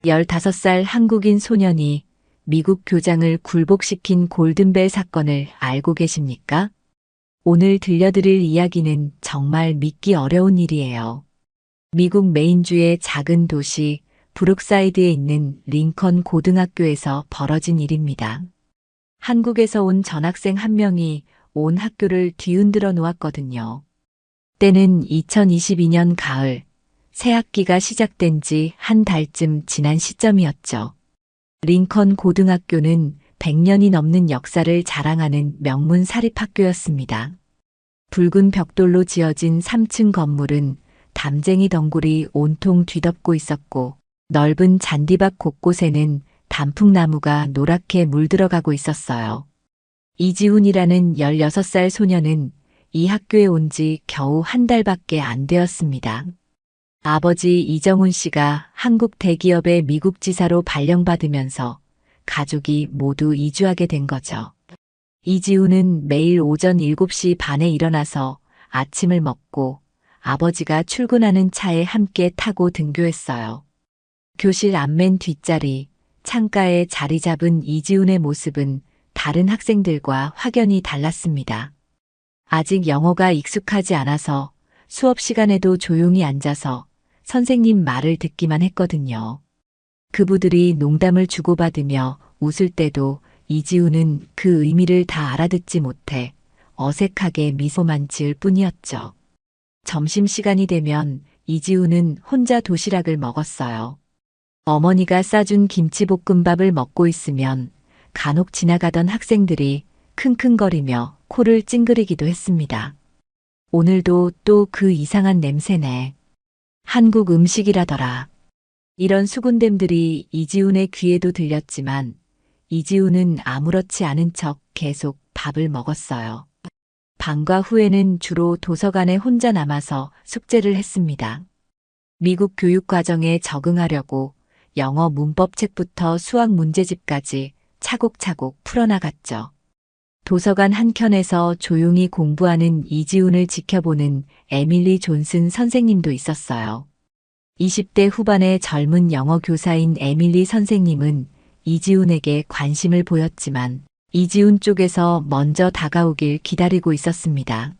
15살 한국인 소년이 미국 교장을 굴복시킨 골든벨 사건을 알고 계십니까? 오늘 들려드릴 이야기는 정말 믿기 어려운 일이에요. 미국 메인주의 작은 도시 브룩사이드에 있는 링컨 고등학교에서 벌어진 일입니다. 한국에서 온 전학생 한 명이 온 학교를 뒤흔들어 놓았거든요. 때는 2022년 가을, 새 학기가 시작된 지 한 달쯤 지난 시점이었죠. 링컨 고등학교는 100년이 넘는 역사를 자랑하는 명문 사립학교였습니다. 붉은 벽돌로 지어진 3층 건물은 담쟁이 덩굴이 온통 뒤덮고 있었고, 넓은 잔디밭 곳곳에는 단풍나무가 노랗게 물들어가고 있었어요. 이지훈이라는 16살 소녀는 이 학교에 온 지 겨우 한 달밖에 안 되었습니다. 아버지 이정훈 씨가 한국 대기업의 미국 지사로 발령받으면서 가족이 모두 이주하게 된 거죠. 이지훈은 매일 오전 7시 반에 일어나서 아침을 먹고 아버지가 출근하는 차에 함께 타고 등교했어요. 교실 앞맨 뒷자리, 창가에 자리 잡은 이지훈의 모습은 다른 학생들과 확연히 달랐습니다. 아직 영어가 익숙하지 않아서 수업 시간에도 조용히 앉아서 선생님 말을 듣기만 했거든요. 그부들이 농담을 주고받으며 웃을 때도 이지훈은 그 의미를 다 알아듣지 못해 어색하게 미소만 지을 뿐이었죠. 점심시간이 되면 이지훈은 혼자 도시락을 먹었어요. 어머니가 싸준 김치볶음밥을 먹고 있으면 간혹 지나가던 학생들이 킁킁거리며 코를 찡그리기도 했습니다. 오늘도 또 그 이상한 냄새네. 한국 음식이라더라. 이런 수군댐들이 이지훈의 귀에도 들렸지만 이지훈은 아무렇지 않은 척 계속 밥을 먹었어요. 방과 후에는 주로 도서관에 혼자 남아서 숙제를 했습니다. 미국 교육 과정에 적응하려고 영어 문법책부터 수학 문제집까지 차곡차곡 풀어나갔죠. 도서관 한켠에서 조용히 공부하는 이지훈을 지켜보는 에밀리 존슨 선생님도 있었어요. 20대 후반의 젊은 영어 교사인 에밀리 선생님은 이지훈에게 관심을 보였지만 이지훈 쪽에서 먼저 다가오길 기다리고 있었습니다.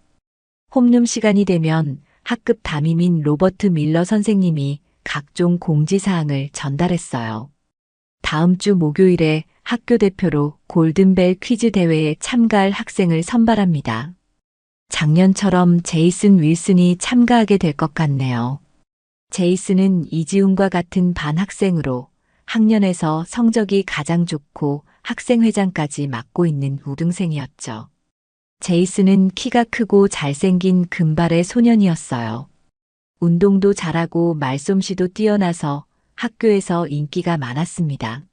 홈룸 시간이 되면 학급 담임인 로버트 밀러 선생님이 각종 공지사항을 전달했어요. 다음 주 목요일에 학교 대표로 골든벨 퀴즈 대회에 참가할 학생을 선발합니다. 작년처럼 제이슨 윌슨이 참가하게 될 것 같네요. 제이슨은 이지훈과 같은 반 학생으로 학년에서 성적이 가장 좋고 학생회장까지 맡고 있는 우등생이었죠. 제이슨은 키가 크고 잘생긴 금발의 소년이었어요. 운동도 잘하고 말솜씨도 뛰어나서 학교에서 인기가 많았습니다.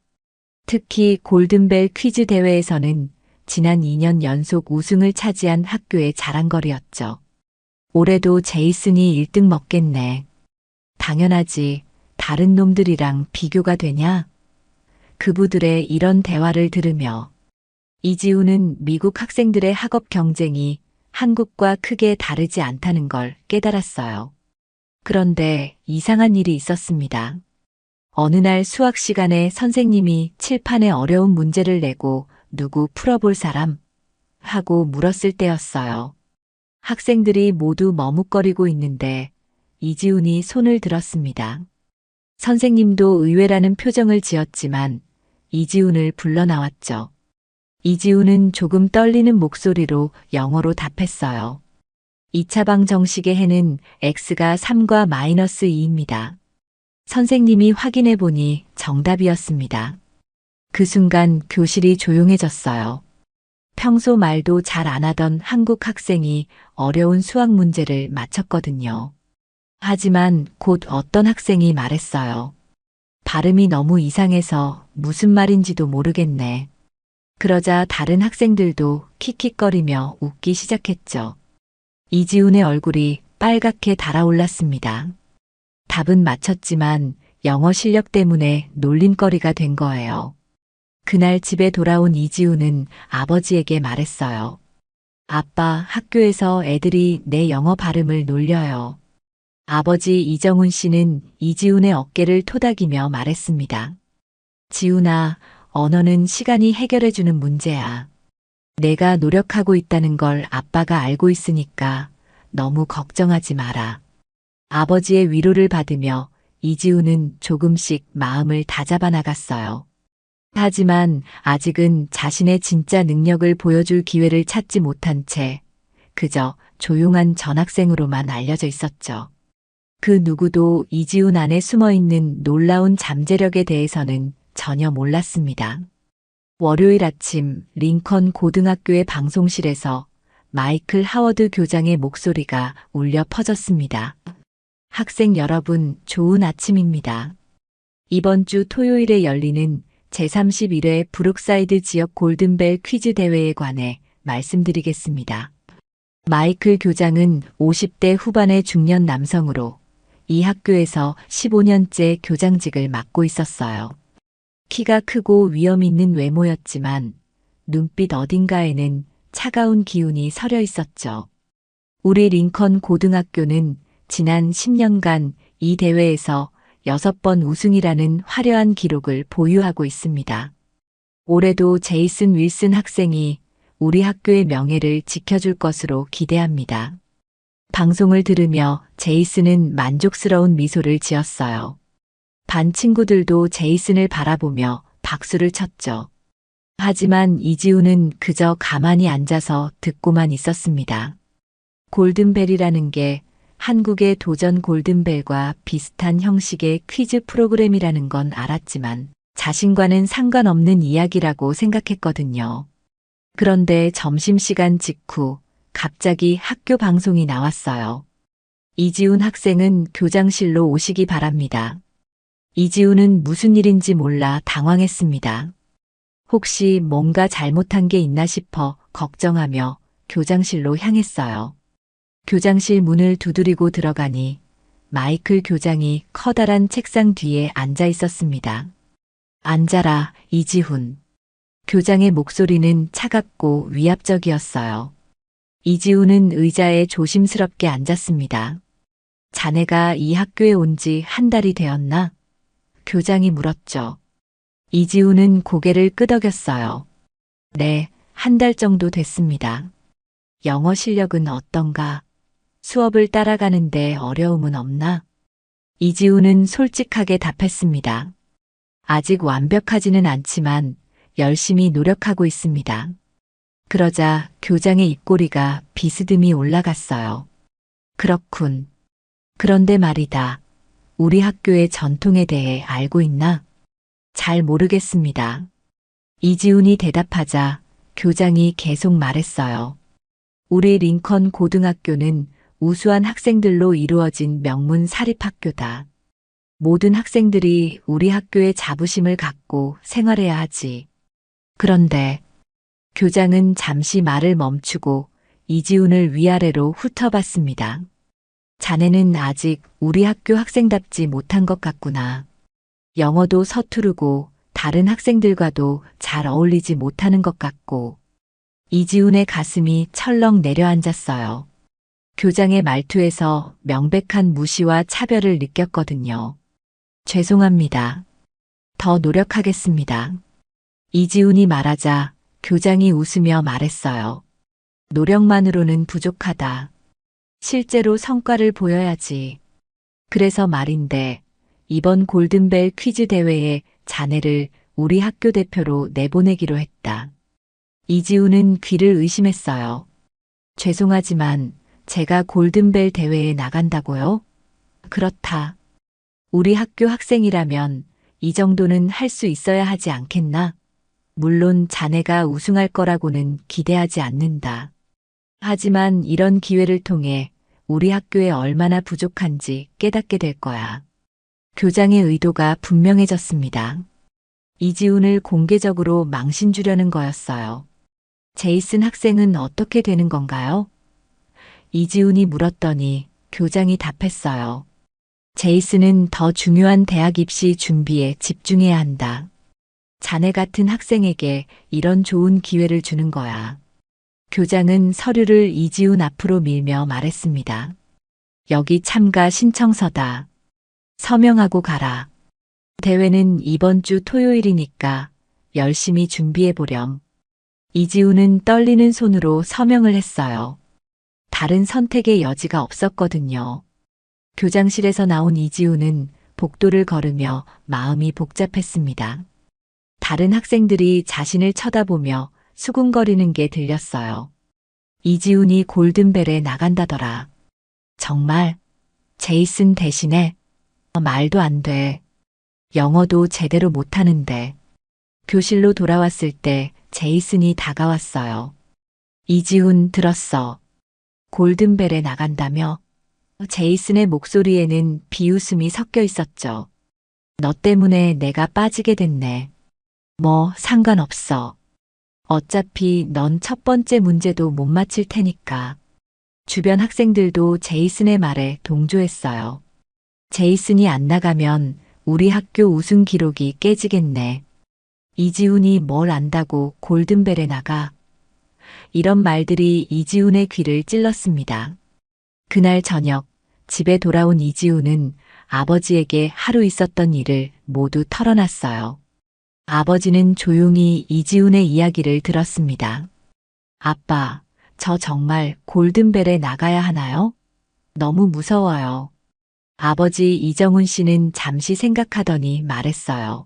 특히 골든벨 퀴즈 대회에서는 지난 2년 연속 우승을 차지한 학교의 자랑거리였죠. 올해도 제이슨이 1등 먹겠네. 당연하지. 다른 놈들이랑 비교가 되냐? 그부들의 이런 대화를 들으며 이지훈은 미국 학생들의 학업 경쟁이 한국과 크게 다르지 않다는 걸 깨달았어요. 그런데 이상한 일이 있었습니다. 어느 날 수학 시간에 선생님이 칠판에 어려운 문제를 내고 누구 풀어볼 사람? 하고 물었을 때였어요. 학생들이 모두 머뭇거리고 있는데 이지훈이 손을 들었습니다. 선생님도 의외라는 표정을 지었지만 이지훈을 불러 나왔죠. 이지훈은 조금 떨리는 목소리로 영어로 답했어요. 2차방 정식의 해는 x가 3과 마이너스 2입니다. 선생님이 확인해 보니 정답이었습니다. 그 순간 교실이 조용해졌어요. 평소 말도 잘 안 하던 한국 학생이 어려운 수학 문제를 맞췄거든요. 하지만 곧 어떤 학생이 말했어요. 발음이 너무 이상해서 무슨 말인지도 모르겠네. 그러자 다른 학생들도 킥킥거리며 웃기 시작했죠. 이지훈의 얼굴이 빨갛게 달아올랐습니다. 답은 맞췄지만 영어 실력 때문에 놀림거리가 된 거예요. 그날 집에 돌아온 이지훈은 아버지에게 말했어요. 아빠, 학교에서 애들이 내 영어 발음을 놀려요. 아버지 이정훈 씨는 이지훈의 어깨를 토닥이며 말했습니다. 지훈아, 언어는 시간이 해결해주는 문제야. 내가 노력하고 있다는 걸 아빠가 알고 있으니까 너무 걱정하지 마라. 아버지의 위로를 받으며 이지훈은 조금씩 마음을 다잡아 나갔어요. 하지만 아직은 자신의 진짜 능력을 보여줄 기회를 찾지 못한 채 그저 조용한 전학생으로만 알려져 있었죠. 그 누구도 이지훈 안에 숨어 있는 놀라운 잠재력에 대해서는 전혀 몰랐습니다. 월요일 아침 링컨 고등학교의 방송실에서 마이클 하워드 교장의 목소리가 울려 퍼졌습니다. 학생 여러분, 좋은 아침입니다. 이번 주 토요일에 열리는 제31회 브룩사이드 지역 골든벨 퀴즈 대회에 관해 말씀드리겠습니다. 마이클 교장은 50대 후반의 중년 남성으로 이 학교에서 15년째 교장직을 맡고 있었어요. 키가 크고 위험 있는 외모였지만 눈빛 어딘가에는 차가운 기운이 서려 있었죠. 우리 링컨 고등학교는 지난 10년간 이 대회에서 6번 우승이라는 화려한 기록을 보유하고 있습니다. 올해도 제이슨 윌슨 학생이 우리 학교의 명예를 지켜줄 것으로 기대합니다. 방송을 들으며 제이슨은 만족스러운 미소를 지었어요. 반 친구들도 제이슨을 바라보며 박수를 쳤죠. 하지만 이지훈은 그저 가만히 앉아서 듣고만 있었습니다. 골든벨이라는 게 한국의 도전 골든벨과 비슷한 형식의 퀴즈 프로그램이라는 건 알았지만 자신과는 상관없는 이야기라고 생각했거든요. 그런데 점심시간 직후 갑자기 학교 방송이 나왔어요. 이지훈 학생은 교장실로 오시기 바랍니다. 이지훈은 무슨 일인지 몰라 당황했습니다. 혹시 뭔가 잘못한 게 있나 싶어 걱정하며 교장실로 향했어요. 교장실 문을 두드리고 들어가니 마이클 교장이 커다란 책상 뒤에 앉아 있었습니다. 앉아라, 이지훈. 교장의 목소리는 차갑고 위압적이었어요. 이지훈은 의자에 조심스럽게 앉았습니다. 자네가 이 학교에 온 지 한 달이 되었나? 교장이 물었죠. 이지훈은 고개를 끄덕였어요. 네, 한 달 정도 됐습니다. 영어 실력은 어떤가? 수업을 따라가는데 어려움은 없나? 이지훈은 솔직하게 답했습니다. 아직 완벽하지는 않지만 열심히 노력하고 있습니다. 그러자 교장의 입꼬리가 비스듬히 올라갔어요. 그렇군. 그런데 말이다. 우리 학교의 전통에 대해 알고 있나? 잘 모르겠습니다. 이지훈이 대답하자 교장이 계속 말했어요. 우리 링컨 고등학교는 우수한 학생들로 이루어진 명문 사립학교다. 모든 학생들이 우리 학교에 자부심을 갖고 생활해야 하지. 그런데 교장은 잠시 말을 멈추고 이지훈을 위아래로 훑어봤습니다. 자네는 아직 우리 학교 학생답지 못한 것 같구나. 영어도 서투르고 다른 학생들과도 잘 어울리지 못하는 것 같고. 이지훈의 가슴이 철렁 내려앉았어요. 교장의 말투에서 명백한 무시와 차별을 느꼈거든요. 죄송합니다. 더 노력하겠습니다. 이지훈이 말하자 교장이 웃으며 말했어요. 노력만으로는 부족하다. 실제로 성과를 보여야지. 그래서 말인데 이번 골든벨 퀴즈 대회에 자네를 우리 학교 대표로 내보내기로 했다. 이지훈은 귀를 의심했어요. 죄송하지만 제가 골든벨 대회에 나간다고요? 그렇다. 우리 학교 학생이라면 이 정도는 할 수 있어야 하지 않겠나? 물론 자네가 우승할 거라고는 기대하지 않는다. 하지만 이런 기회를 통해 우리 학교에 얼마나 부족한지 깨닫게 될 거야. 교장의 의도가 분명해졌습니다. 이지훈을 공개적으로 망신 주려는 거였어요. 제이슨 학생은 어떻게 되는 건가요? 이지훈이 물었더니 교장이 답했어요. 제이슨은 더 중요한 대학 입시 준비에 집중해야 한다. 자네 같은 학생에게 이런 좋은 기회를 주는 거야. 교장은 서류를 이지훈 앞으로 밀며 말했습니다. 여기 참가 신청서다. 서명하고 가라. 대회는 이번 주 토요일이니까 열심히 준비해보렴. 이지우는 떨리는 손으로 서명을 했어요. 다른 선택의 여지가 없었거든요. 교장실에서 나온 이지우는 복도를 걸으며 마음이 복잡했습니다. 다른 학생들이 자신을 쳐다보며 수군거리는 게 들렸어요. 이지훈이 골든벨에 나간다더라. 정말? 제이슨 대신에? 말도 안 돼. 영어도 제대로 못하는데. 교실로 돌아왔을 때 제이슨이 다가왔어요. 이지훈 들었어. 골든벨에 나간다며? 제이슨의 목소리에는 비웃음이 섞여 있었죠. 너 때문에 내가 빠지게 됐네. 뭐 상관없어. 어차피 넌 첫 번째 문제도 못 맞힐 테니까. 주변 학생들도 제이슨의 말에 동조했어요. 제이슨이 안 나가면 우리 학교 우승 기록이 깨지겠네. 이지훈이 뭘 안다고 골든벨에 나가. 이런 말들이 이지훈의 귀를 찔렀습니다. 그날 저녁 집에 돌아온 이지훈은 아버지에게 하루 있었던 일을 모두 털어놨어요. 아버지는 조용히 이지훈의 이야기를 들었습니다. 아빠, 저 정말 골든벨에 나가야 하나요? 너무 무서워요. 아버지 이정훈 씨는 잠시 생각하더니 말했어요.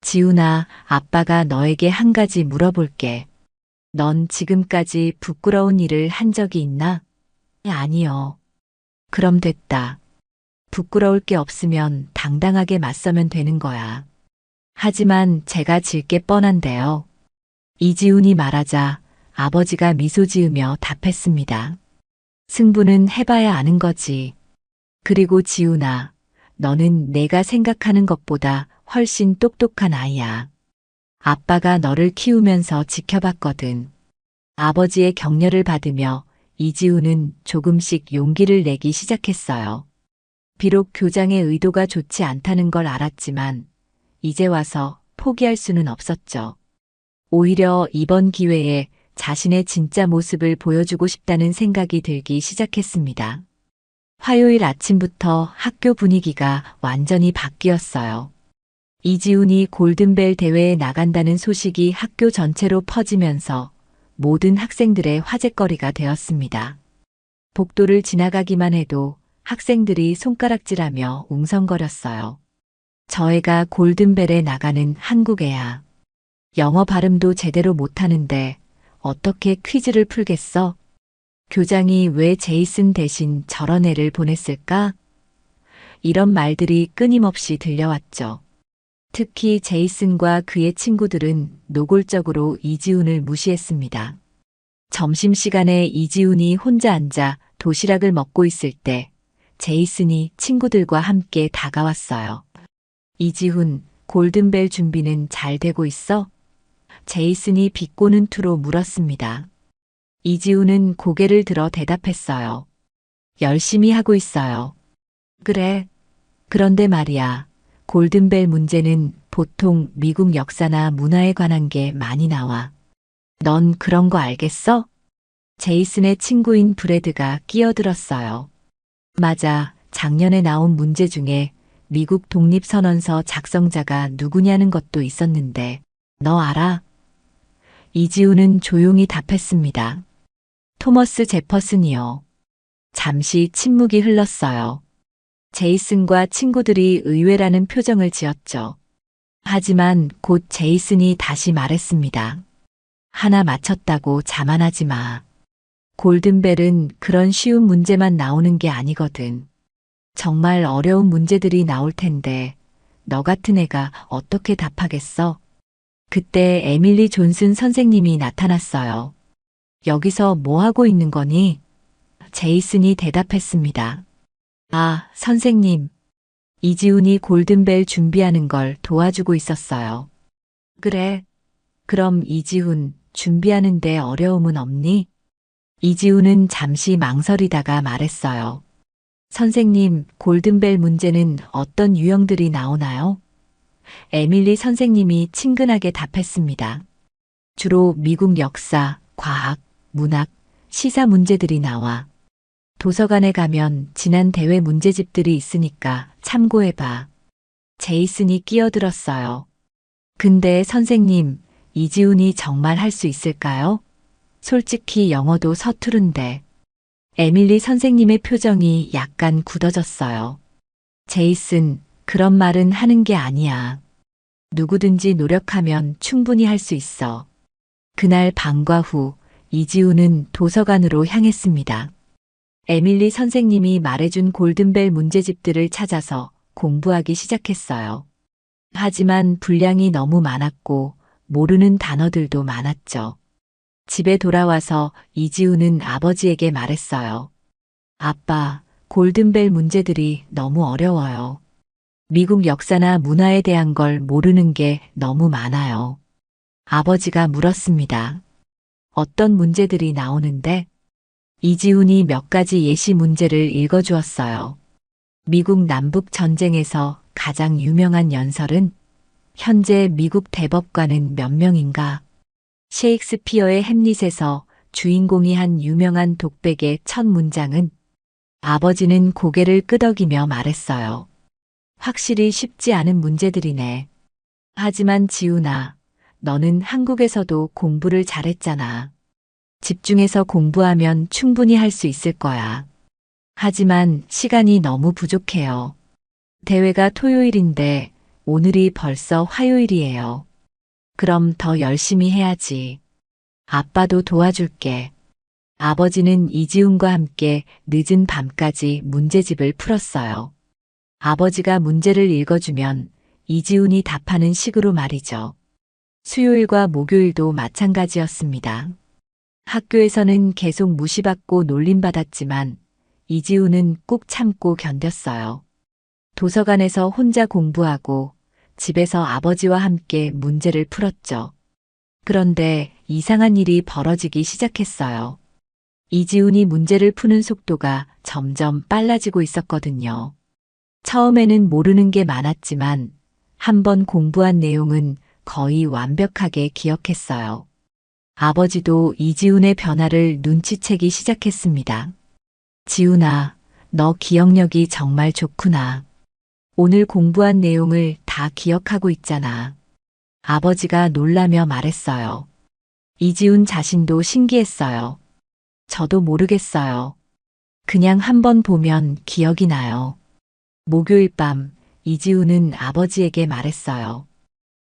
지훈아, 아빠가 너에게 한 가지 물어볼게. 넌 지금까지 부끄러운 일을 한 적이 있나? 아니요. 그럼 됐다. 부끄러울 게 없으면 당당하게 맞서면 되는 거야. 하지만 제가 질 게 뻔한데요. 이지훈이 말하자 아버지가 미소 지으며 답했습니다. 승부는 해봐야 아는 거지. 그리고 지훈아, 너는 내가 생각하는 것보다 훨씬 똑똑한 아이야. 아빠가 너를 키우면서 지켜봤거든. 아버지의 격려를 받으며 이지훈은 조금씩 용기를 내기 시작했어요. 비록 교장의 의도가 좋지 않다는 걸 알았지만 이제 와서 포기할 수는 없었죠. 오히려 이번 기회에 자신의 진짜 모습을 보여주고 싶다는 생각이 들기 시작했습니다. 화요일 아침부터 학교 분위기가 완전히 바뀌었어요. 이지훈이 골든벨 대회에 나간다는 소식이 학교 전체로 퍼지면서 모든 학생들의 화제거리가 되었습니다. 복도를 지나가기만 해도 학생들이 손가락질하며 웅성거렸어요. 저 애가 골든벨에 나가는 한국 애야. 영어 발음도 제대로 못하는데 어떻게 퀴즈를 풀겠어? 교장이 왜 제이슨 대신 저런 애를 보냈을까? 이런 말들이 끊임없이 들려왔죠. 특히 제이슨과 그의 친구들은 노골적으로 이지훈을 무시했습니다. 점심시간에 이지훈이 혼자 앉아 도시락을 먹고 있을 때 제이슨이 친구들과 함께 다가왔어요. 이지훈, 골든벨 준비는 잘 되고 있어? 제이슨이 비꼬는 투로 물었습니다. 이지훈은 고개를 들어 대답했어요. 열심히 하고 있어요. 그래. 그런데 말이야. 골든벨 문제는 보통 미국 역사나 문화에 관한 게 많이 나와. 넌 그런 거 알겠어? 제이슨의 친구인 브래드가 끼어들었어요. 맞아. 작년에 나온 문제 중에 미국 독립선언서 작성자가 누구냐는 것도 있었는데, 너 알아? 이지훈은 조용히 답했습니다. 토머스 제퍼슨이요. 잠시 침묵이 흘렀어요. 제이슨과 친구들이 의외라는 표정을 지었죠. 하지만 곧 제이슨이 다시 말했습니다. 하나 맞췄다고 자만하지 마. 골든벨은 그런 쉬운 문제만 나오는 게 아니거든. 정말 어려운 문제들이 나올 텐데 너 같은 애가 어떻게 답하겠어? 그때 에밀리 존슨 선생님이 나타났어요. 여기서 뭐 하고 있는 거니? 제이슨이 대답했습니다. 아, 선생님. 이지훈이 골든벨 준비하는 걸 도와주고 있었어요. 그래. 그럼 이지훈, 준비하는데 어려움은 없니? 이지훈은 잠시 망설이다가 말했어요. 선생님, 골든벨 문제는 어떤 유형들이 나오나요? 에밀리 선생님이 친근하게 답했습니다. 주로 미국 역사, 과학, 문학, 시사 문제들이 나와. 도서관에 가면 지난 대회 문제집들이 있으니까 참고해봐. 제이슨이 끼어들었어요. 근데 선생님, 이지훈이 정말 할 수 있을까요? 솔직히 영어도 서투른데. 에밀리 선생님의 표정이 약간 굳어졌어요. 제이슨, 그런 말은 하는 게 아니야. 누구든지 노력하면 충분히 할 수 있어. 그날 방과 후 이지훈은 도서관으로 향했습니다. 에밀리 선생님이 말해준 골든벨 문제집들을 찾아서 공부하기 시작했어요. 하지만 분량이 너무 많았고 모르는 단어들도 많았죠. 집에 돌아와서 이지훈은 아버지에게 말했어요. 아빠, 골든벨 문제들이 너무 어려워요. 미국 역사나 문화에 대한 걸 모르는 게 너무 많아요. 아버지가 물었습니다. 어떤 문제들이 나오는데? 이지훈이 몇 가지 예시 문제를 읽어주었어요. 미국 남북 전쟁에서 가장 유명한 연설은 현재 미국 대법관은 몇 명인가? 셰익스피어의 햄릿에서 주인공이 한 유명한 독백의 첫 문장은? 아버지는 고개를 끄덕이며 말했어요. 확실히 쉽지 않은 문제들이네. 하지만 지훈아, 너는 한국에서도 공부를 잘했잖아. 집중해서 공부하면 충분히 할 수 있을 거야. 하지만 시간이 너무 부족해요. 대회가 토요일인데 오늘이 벌써 화요일이에요. 그럼 더 열심히 해야지. 아빠도 도와줄게. 아버지는 이지훈과 함께 늦은 밤까지 문제집을 풀었어요. 아버지가 문제를 읽어주면 이지훈이 답하는 식으로 말이죠. 수요일과 목요일도 마찬가지였습니다. 학교에서는 계속 무시받고 놀림받았지만 이지훈은 꾹 참고 견뎠어요. 도서관에서 혼자 공부하고 집에서 아버지와 함께 문제를 풀었죠. 그런데 이상한 일이 벌어지기 시작했어요. 이지훈이 문제를 푸는 속도가 점점 빨라지고 있었거든요. 처음에는 모르는 게 많았지만 한 번 공부한 내용은 거의 완벽하게 기억했어요. 아버지도 이지훈의 변화를 눈치채기 시작했습니다. 지훈아, 너 기억력이 정말 좋구나. 오늘 공부한 내용을 다 기억하고 있잖아. 아버지가 놀라며 말했어요. 이지훈 자신도 신기했어요. 저도 모르겠어요. 그냥 한번 보면 기억이 나요. 목요일 밤 이지훈은 아버지에게 말했어요.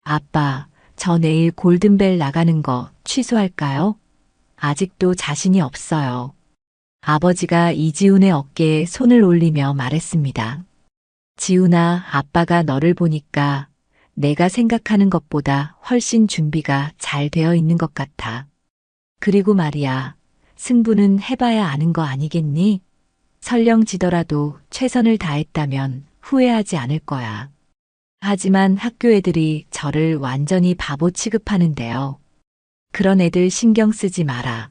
아빠, 저 내일 골든벨 나가는 거 취소할까요? 아직도 자신이 없어요. 아버지가 이지훈의 어깨에 손을 올리며 말했습니다. 지훈아, 아빠가 너를 보니까 내가 생각하는 것보다 훨씬 준비가 잘 되어 있는 것 같아. 그리고 말이야, 승부는 해봐야 아는 거 아니겠니? 설령 지더라도 최선을 다했다면 후회하지 않을 거야. 하지만 학교 애들이 저를 완전히 바보 취급하는데요. 그런 애들 신경 쓰지 마라.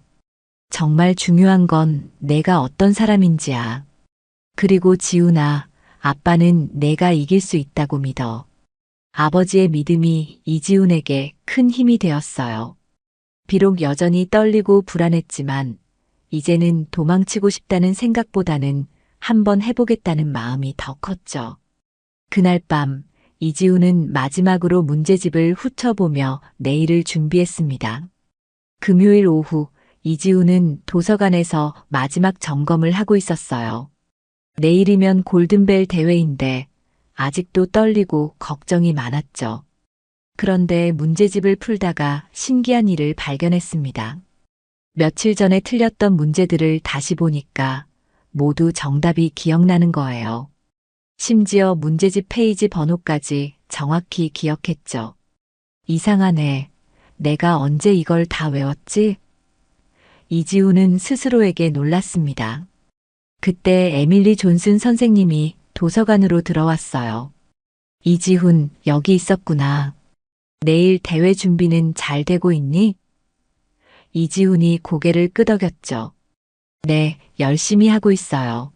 정말 중요한 건 내가 어떤 사람인지야. 그리고 지훈아, 아빠는 내가 이길 수 있다고 믿어. 아버지의 믿음이 이지훈에게 큰 힘이 되었어요. 비록 여전히 떨리고 불안했지만 이제는 도망치고 싶다는 생각보다는 한번 해보겠다는 마음이 더 컸죠. 그날 밤 이지훈은 마지막으로 문제집을 훑어보며 내일을 준비했습니다. 금요일 오후 이지훈은 도서관에서 마지막 점검을 하고 있었어요. 내일이면 골든벨 대회인데 아직도 떨리고 걱정이 많았죠. 그런데 문제집을 풀다가 신기한 일을 발견했습니다. 며칠 전에 틀렸던 문제들을 다시 보니까 모두 정답이 기억나는 거예요. 심지어 문제집 페이지 번호까지 정확히 기억했죠. 이상하네. 내가 언제 이걸 다 외웠지? 이지훈은 스스로에게 놀랐습니다. 그때 에밀리 존슨 선생님이 도서관으로 들어왔어요. 이지훈, 여기 있었구나. 내일 대회 준비는 잘 되고 있니? 이지훈이 고개를 끄덕였죠. 네, 열심히 하고 있어요.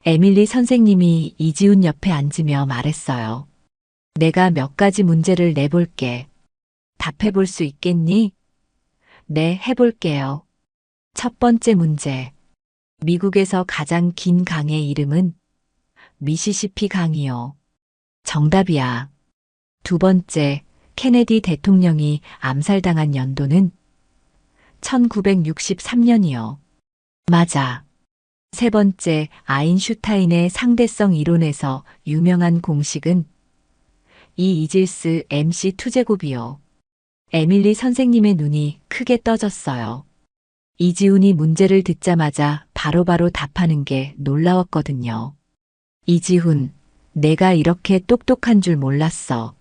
에밀리 선생님이 이지훈 옆에 앉으며 말했어요. 내가 몇 가지 문제를 내볼게. 답해볼 수 있겠니? 네, 해볼게요. 첫 번째 문제. 미국에서 가장 긴 강의 이름은 미시시피 강이요. 정답이야. 두 번째, 케네디 대통령이 암살당한 연도는 1963년이요. 맞아. 세 번째, 아인슈타인의 상대성 이론에서 유명한 공식은 E 이질스 MC 투제곱이요. 에밀리 선생님의 눈이 크게 떠졌어요. 이지훈이 문제를 듣자마자 바로바로 답하는 게 놀라웠거든요. 이지훈, 내가 이렇게 똑똑한 줄 몰랐어.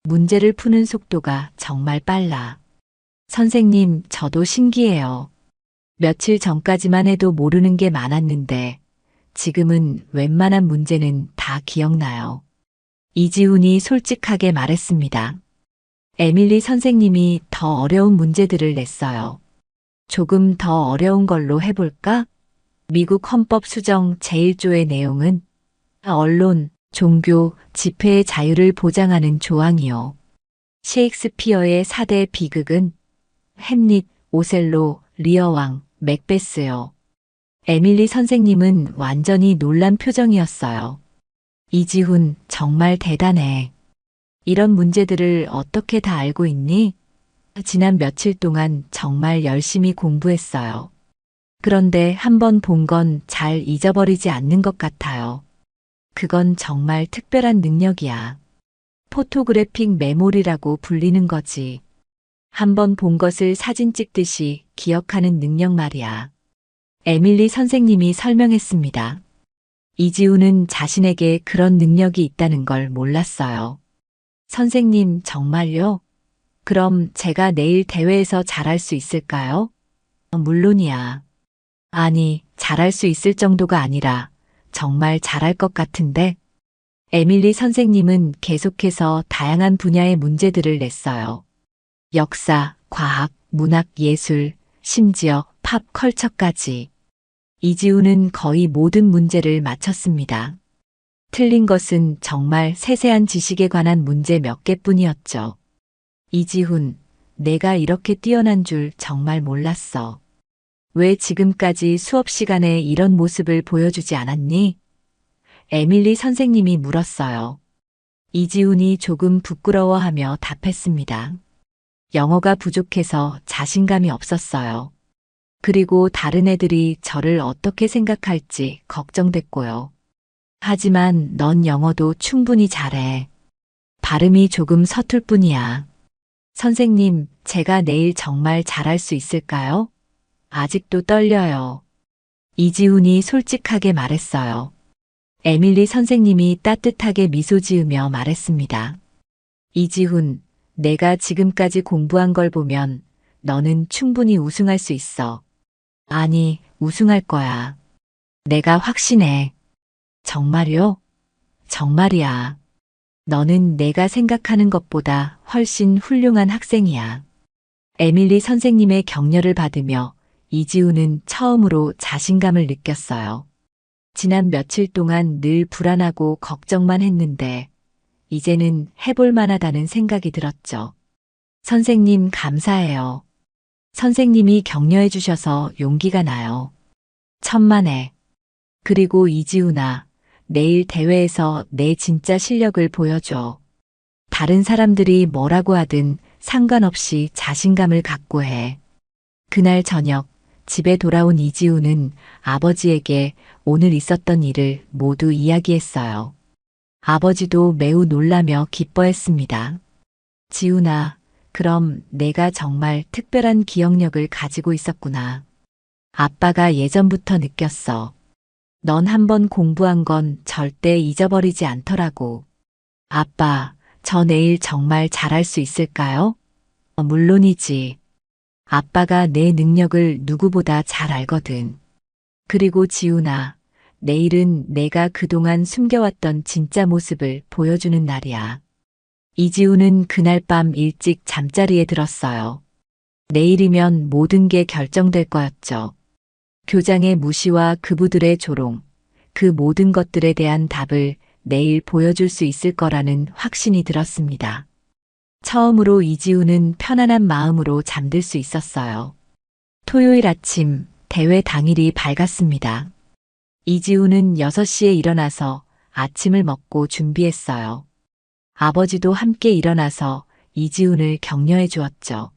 문제를 푸는 속도가 정말 빨라. 선생님, 저도 신기해요. 며칠 전까지만 해도 모르는 게 많았는데 지금은 웬만한 문제는 다 기억나요. 이지훈이 솔직하게 말했습니다. 에밀리 선생님이 더 어려운 문제들을 냈어요. 조금 더 어려운 걸로 해볼까? 미국 헌법 수정 제1조의 내용은 언론, 종교, 집회의 자유를 보장하는 조항이요. 셰익스피어의 4대 비극은 햄릿, 오셀로, 리어왕, 맥베스요. 에밀리 선생님은 완전히 놀란 표정이었어요. 이지훈, 정말 대단해. 이런 문제들을 어떻게 다 알고 있니? 지난 며칠 동안 정말 열심히 공부했어요. 그런데 한번 본 건 잘 잊어버리지 않는 것 같아요. 그건 정말 특별한 능력이야. 포토그래픽 메모리라고 불리는 거지. 한번 본 것을 사진 찍듯이 기억하는 능력 말이야. 에밀리 선생님이 설명했습니다. 이지훈은 자신에게 그런 능력이 있다는 걸 몰랐어요. 선생님, 정말요? 그럼 제가 내일 대회에서 잘할 수 있을까요? 물론이야. 아니, 잘할 수 있을 정도가 아니라 정말 잘할 것 같은데? 에밀리 선생님은 계속해서 다양한 분야의 문제들을 냈어요. 역사, 과학, 문학, 예술, 심지어 팝 컬처까지. 이지훈은 거의 모든 문제를 맞췄습니다. 틀린 것은 정말 세세한 지식에 관한 문제 몇 개뿐이었죠. 이지훈, 내가 이렇게 뛰어난 줄 정말 몰랐어. 왜 지금까지 수업 시간에 이런 모습을 보여주지 않았니? 에밀리 선생님이 물었어요. 이지훈이 조금 부끄러워하며 답했습니다. 영어가 부족해서 자신감이 없었어요. 그리고 다른 애들이 저를 어떻게 생각할지 걱정됐고요. 하지만 넌 영어도 충분히 잘해. 발음이 조금 서툴 뿐이야. 선생님, 제가 내일 정말 잘할 수 있을까요? 아직도 떨려요. 이지훈이 솔직하게 말했어요. 에밀리 선생님이 따뜻하게 미소 지으며 말했습니다. 이지훈, 내가 지금까지 공부한 걸 보면 너는 충분히 우승할 수 있어. 아니, 우승할 거야. 내가 확신해. 정말요? 정말이야. 너는 내가 생각하는 것보다 훨씬 훌륭한 학생이야. 에밀리 선생님의 격려를 받으며 이지훈은 처음으로 자신감을 느꼈어요. 지난 며칠 동안 늘 불안하고 걱정만 했는데 이제는 해볼 만하다는 생각이 들었죠. 선생님 감사해요. 선생님이 격려해 주셔서 용기가 나요. 천만에. 그리고 이지훈아, 내일 대회에서 내 진짜 실력을 보여줘. 다른 사람들이 뭐라고 하든 상관없이 자신감을 갖고 해. 그날 저녁 집에 돌아온 이지훈은 아버지에게 오늘 있었던 일을 모두 이야기했어요. 아버지도 매우 놀라며 기뻐했습니다. 지훈아, 그럼 내가 정말 특별한 기억력을 가지고 있었구나. 아빠가 예전부터 느꼈어. 넌 한번 공부한 건 절대 잊어버리지 않더라고. 아빠, 저 내일 정말 잘할 수 있을까요? 물론이지. 아빠가 내 능력을 누구보다 잘 알거든. 그리고 지훈아, 내일은 내가 그동안 숨겨왔던 진짜 모습을 보여주는 날이야. 이지훈은 그날 밤 일찍 잠자리에 들었어요. 내일이면 모든 게 결정될 거였죠. 교장의 무시와 그부들의 조롱, 그 모든 것들에 대한 답을 내일 보여줄 수 있을 거라는 확신이 들었습니다. 처음으로 이지훈은 편안한 마음으로 잠들 수 있었어요. 토요일 아침 대회 당일이 밝았습니다. 이지훈은 6시에 일어나서 아침을 먹고 준비했어요. 아버지도 함께 일어나서 이지훈을 격려해 주었죠.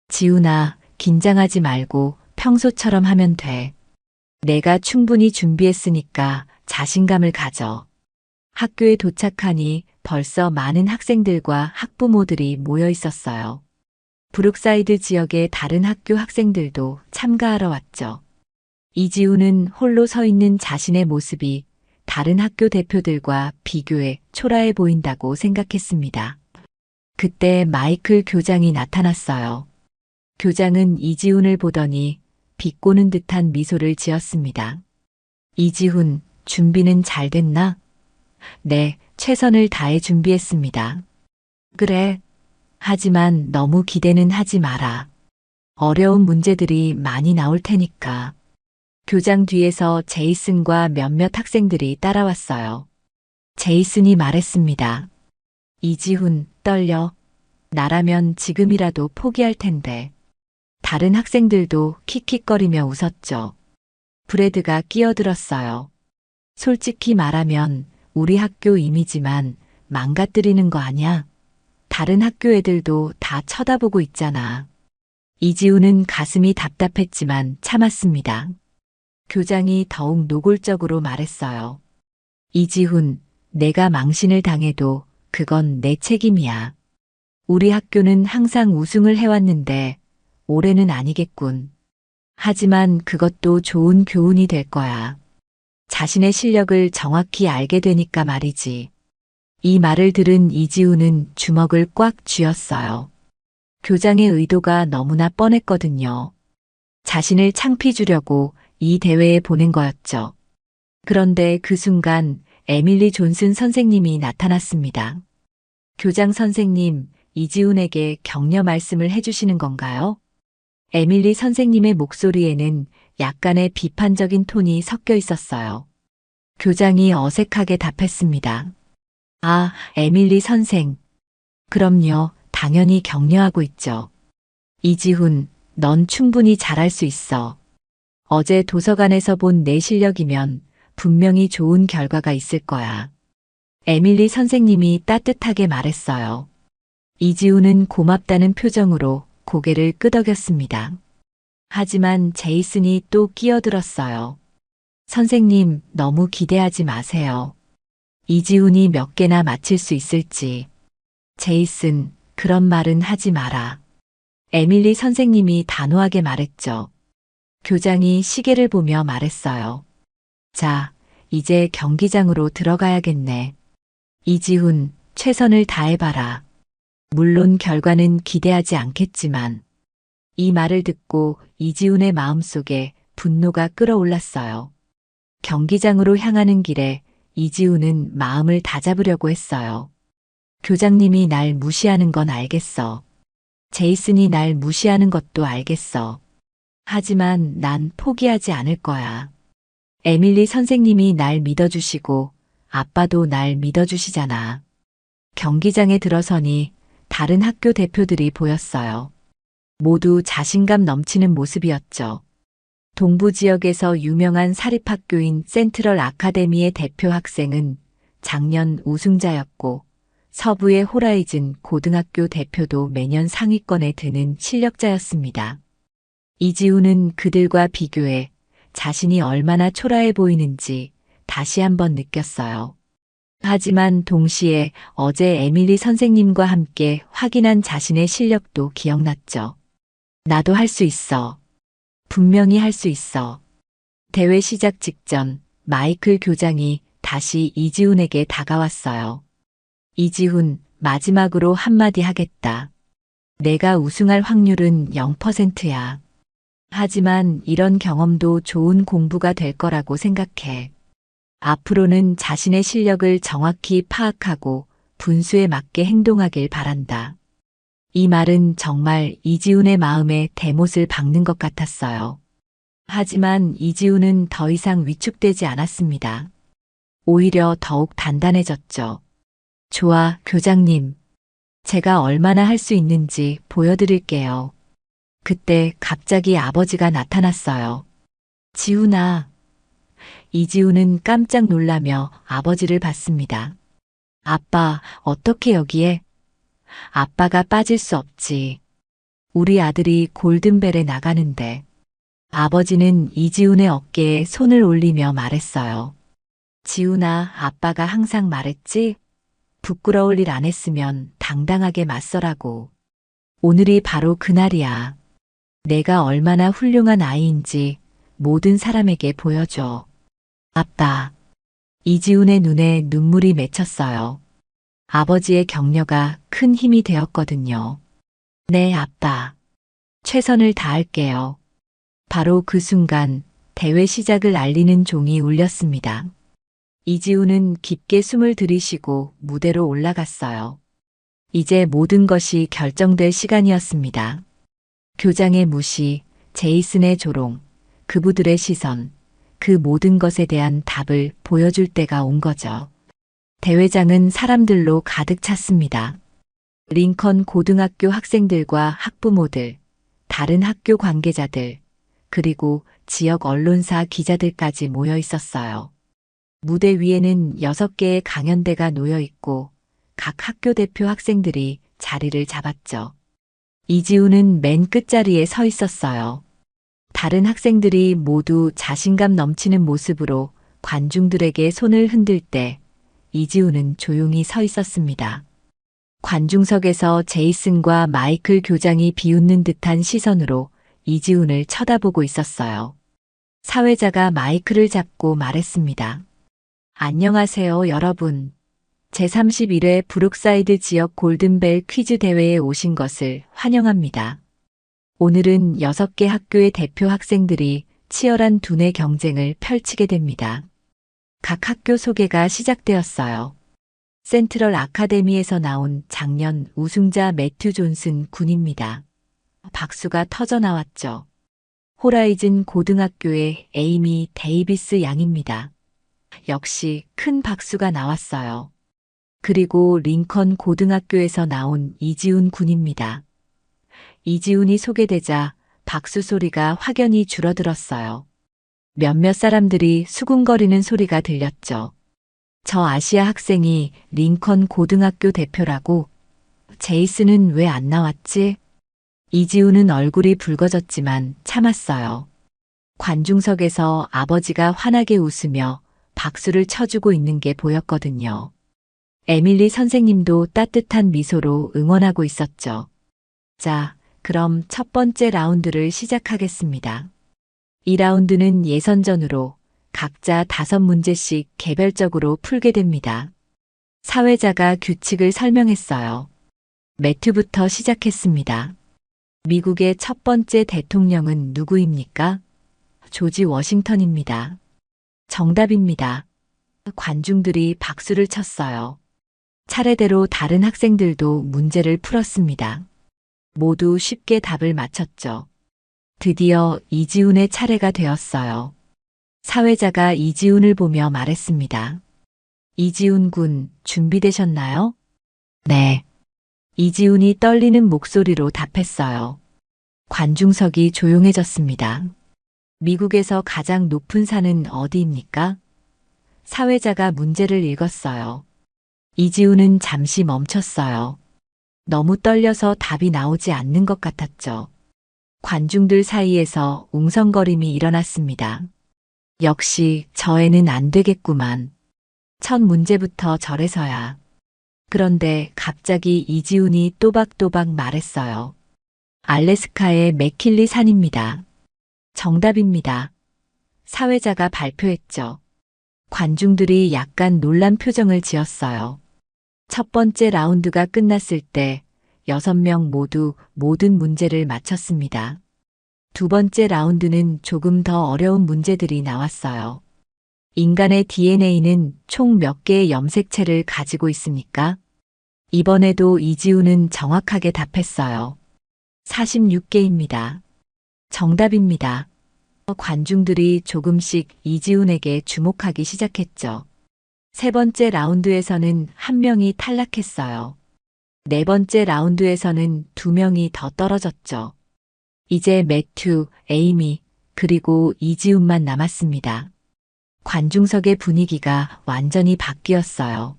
지훈아, 긴장하지 말고 평소처럼 하면 돼. 내가 충분히 준비했으니까 자신감을 가져. 학교에 도착하니 벌써 많은 학생들과 학부모들이 모여 있었어요. 브룩사이드 지역의 다른 학교 학생들도 참가하러 왔죠. 이지훈은 홀로 서 있는 자신의 모습이 다른 학교 대표들과 비교해 초라해 보인다고 생각했습니다. 그때 마이클 교장이 나타났어요. 교장은 이지훈을 보더니 비꼬는 듯한 미소를 지었습니다. 이지훈, 준비는 잘 됐나? 네, 최선을 다해 준비했습니다. 그래. 하지만 너무 기대는 하지 마라. 어려운 문제들이 많이 나올 테니까. 교장 뒤에서 제이슨과 몇몇 학생들이 따라왔어요. 제이슨이 말했습니다. 이지훈, 떨려. 나라면 지금이라도 포기할 텐데. 다른 학생들도 킥킥거리며 웃었죠. 브래드가 끼어들었어요. 솔직히 말하면 우리 학교 이미지만 망가뜨리는 거 아냐? 다른 학교 애들도 다 쳐다보고 있잖아. 이지훈은 가슴이 답답했지만 참았습니다. 교장이 더욱 노골적으로 말했어요. 이지훈, 내가 망신을 당해도 그건 내 책임이야. 우리 학교는 항상 우승을 해왔는데 올해는 아니겠군. 하지만 그것도 좋은 교훈이 될 거야. 자신의 실력을 정확히 알게 되니까 말이지. 이 말을 들은 이지훈은 주먹을 꽉 쥐었어요. 교장의 의도가 너무나 뻔했거든요. 자신을 창피 주려고 이 대회에 보낸 거였죠. 그런데 그 순간 에밀리 존슨 선생님이 나타났습니다. 교장 선생님, 이지훈에게 격려 말씀을 해주시는 건가요? 에밀리 선생님의 목소리에는 약간의 비판적인 톤이 섞여 있었어요. 교장이 어색하게 답했습니다. 아, 에밀리 선생. 그럼요, 당연히 격려하고 있죠. 이지훈, 넌 충분히 잘할 수 있어. 어제 도서관에서 본 내 실력이면 분명히 좋은 결과가 있을 거야. 에밀리 선생님이 따뜻하게 말했어요. 이지훈은 고맙다는 표정으로 고개를 끄덕였습니다. 하지만 제이슨이 또 끼어들었어요. 선생님, 너무 기대하지 마세요. 이지훈이 몇 개나 맞힐 수 있을지. 제이슨, 그런 말은 하지 마라. 에밀리 선생님이 단호하게 말했죠. 교장이 시계를 보며 말했어요. 자, 이제 경기장으로 들어가야겠네. 이지훈, 최선을 다해봐라. 물론 결과는 기대하지 않겠지만. 이 말을 듣고 이지훈의 마음속에 분노가 끓어올랐어요. 경기장으로 향하는 길에 이지훈은 마음을 다잡으려고 했어요. 교장님이 날 무시하는 건 알겠어. 제이슨이 날 무시하는 것도 알겠어. 하지만 난 포기하지 않을 거야. 에밀리 선생님이 날 믿어주시고 아빠도 날 믿어주시잖아. 경기장에 들어서니 다른 학교 대표들이 보였어요. 모두 자신감 넘치는 모습이었죠. 동부 지역에서 유명한 사립학교인 센트럴 아카데미의 대표 학생은 작년 우승자였고 서부의 호라이즌 고등학교 대표도 매년 상위권에 드는 실력자였습니다. 이지훈은 그들과 비교해 자신이 얼마나 초라해 보이는지 다시 한번 느꼈어요. 하지만 동시에 어제 에밀리 선생님과 함께 확인한 자신의 실력도 기억났죠. 나도 할 수 있어. 분명히 할 수 있어. 대회 시작 직전 마이클 교장이 다시 이지훈에게 다가왔어요. 이지훈, 마지막으로 한마디 하겠다. 내가 우승할 확률은 0%야. 하지만 이런 경험도 좋은 공부가 될 거라고 생각해. 앞으로는 자신의 실력을 정확히 파악하고 분수에 맞게 행동하길 바란다. 이 말은 정말 이지훈의 마음에 대못을 박는 것 같았어요. 하지만 이지훈은 더 이상 위축되지 않았습니다. 오히려 더욱 단단해졌죠. 좋아, 교장님. 제가 얼마나 할 수 있는지 보여드릴게요. 그때 갑자기 아버지가 나타났어요. 지훈아. 이지훈은 깜짝 놀라며 아버지를 봤습니다. 아빠, 어떻게 여기에? 아빠가 빠질 수 없지. 우리 아들이 골든벨에 나가는데. 아버지는 이지훈의 어깨에 손을 올리며 말했어요. 지훈아, 아빠가 항상 말했지? 부끄러울 일 안 했으면 당당하게 맞서라고. 오늘이 바로 그날이야. 내가 얼마나 훌륭한 아이인지 모든 사람에게 보여줘. 아빠. 이지훈의 눈에 눈물이 맺혔어요. 아버지의 격려가 큰 힘이 되었거든요. 네, 아빠. 최선을 다할게요. 바로 그 순간 대회 시작을 알리는 종이 울렸습니다. 이지훈은 깊게 숨을 들이쉬고 무대로 올라갔어요. 이제 모든 것이 결정될 시간이었습니다. 교장의 무시, 제이슨의 조롱, 그부들의 시선, 그 모든 것에 대한 답을 보여줄 때가 온 거죠. 대회장은 사람들로 가득 찼습니다. 링컨 고등학교 학생들과 학부모들, 다른 학교 관계자들, 그리고 지역 언론사 기자들까지 모여 있었어요. 무대 위에는 6개의 강연대가 놓여 있고 각 학교 대표 학생들이 자리를 잡았죠. 이지훈은 맨 끝자리에 서 있었어요. 다른 학생들이 모두 자신감 넘치는 모습으로 관중들에게 손을 흔들 때 이지훈은 조용히 서 있었습니다. 관중석에서 제이슨과 마이클 교장이 비웃는 듯한 시선으로 이지훈을 쳐다보고 있었어요. 사회자가 마이크를 잡고 말했습니다. 안녕하세요, 여러분. 제31회 브룩사이드 지역 골든벨 퀴즈 대회에 오신 것을 환영합니다. 오늘은 6개 학교의 대표 학생들이 치열한 두뇌 경쟁을 펼치게 됩니다. 각 학교 소개가 시작되었어요. 센트럴 아카데미에서 나온 작년 우승자 매튜 존슨 군입니다. 박수가 터져 나왔죠. 호라이즌 고등학교의 에이미 데이비스 양입니다. 역시 큰 박수가 나왔어요. 그리고 링컨 고등학교에서 나온 이지훈 군입니다. 이지훈이 소개되자 박수 소리가 확연히 줄어들었어요. 몇몇 사람들이 수군거리는 소리가 들렸죠. 저 아시아 학생이 링컨 고등학교 대표라고? 제이슨은 왜 안 나왔지? 이지훈은 얼굴이 붉어졌지만 참았어요. 관중석에서 아버지가 환하게 웃으며 박수를 쳐주고 있는 게 보였거든요. 에밀리 선생님도 따뜻한 미소로 응원하고 있었죠. 자, 그럼 첫 번째 라운드를 시작하겠습니다. 2라운드는 예선전으로 각자 5문제씩 개별적으로 풀게 됩니다. 사회자가 규칙을 설명했어요. 매튜부터 시작했습니다. 미국의 첫 번째 대통령은 누구입니까? 조지 워싱턴입니다. 정답입니다. 관중들이 박수를 쳤어요. 차례대로 다른 학생들도 문제를 풀었습니다. 모두 쉽게 답을 맞췄죠. 드디어 이지훈의 차례가 되었어요. 사회자가 이지훈을 보며 말했습니다. 이지훈 군, 준비되셨나요? 네. 이지훈이 떨리는 목소리로 답했어요. 관중석이 조용해졌습니다. 미국에서 가장 높은 산은 어디입니까? 사회자가 문제를 읽었어요. 이지훈은 잠시 멈췄어요. 너무 떨려서 답이 나오지 않는 것 같았죠. 관중들 사이에서 웅성거림이 일어났습니다. 역시 저애는 안 되겠구만. 첫 문제부터 저래서야. 그런데 갑자기 이지훈이 또박또박 말했어요. 알래스카의 맥킬리 산입니다. 정답입니다. 사회자가 발표했죠. 관중들이 약간 놀란 표정을 지었어요. 첫 번째 라운드가 끝났을 때 6명 모두 모든 문제를 맞췄습니다. 두 번째 라운드는 조금 더 어려운 문제들이 나왔어요. 인간의 DNA는 총 몇 개의 염색체를 가지고 있습니까? 이번에도 이지훈은 정확하게 답했어요. 46개입니다. 정답입니다. 관중들이 조금씩 이지훈에게 주목하기 시작했죠. 세 번째 라운드에서는 한 명이 탈락했어요. 네 번째 라운드에서는 2명이 더 떨어졌죠. 이제 매튜, 에이미, 그리고 이지훈만 남았습니다. 관중석의 분위기가 완전히 바뀌었어요.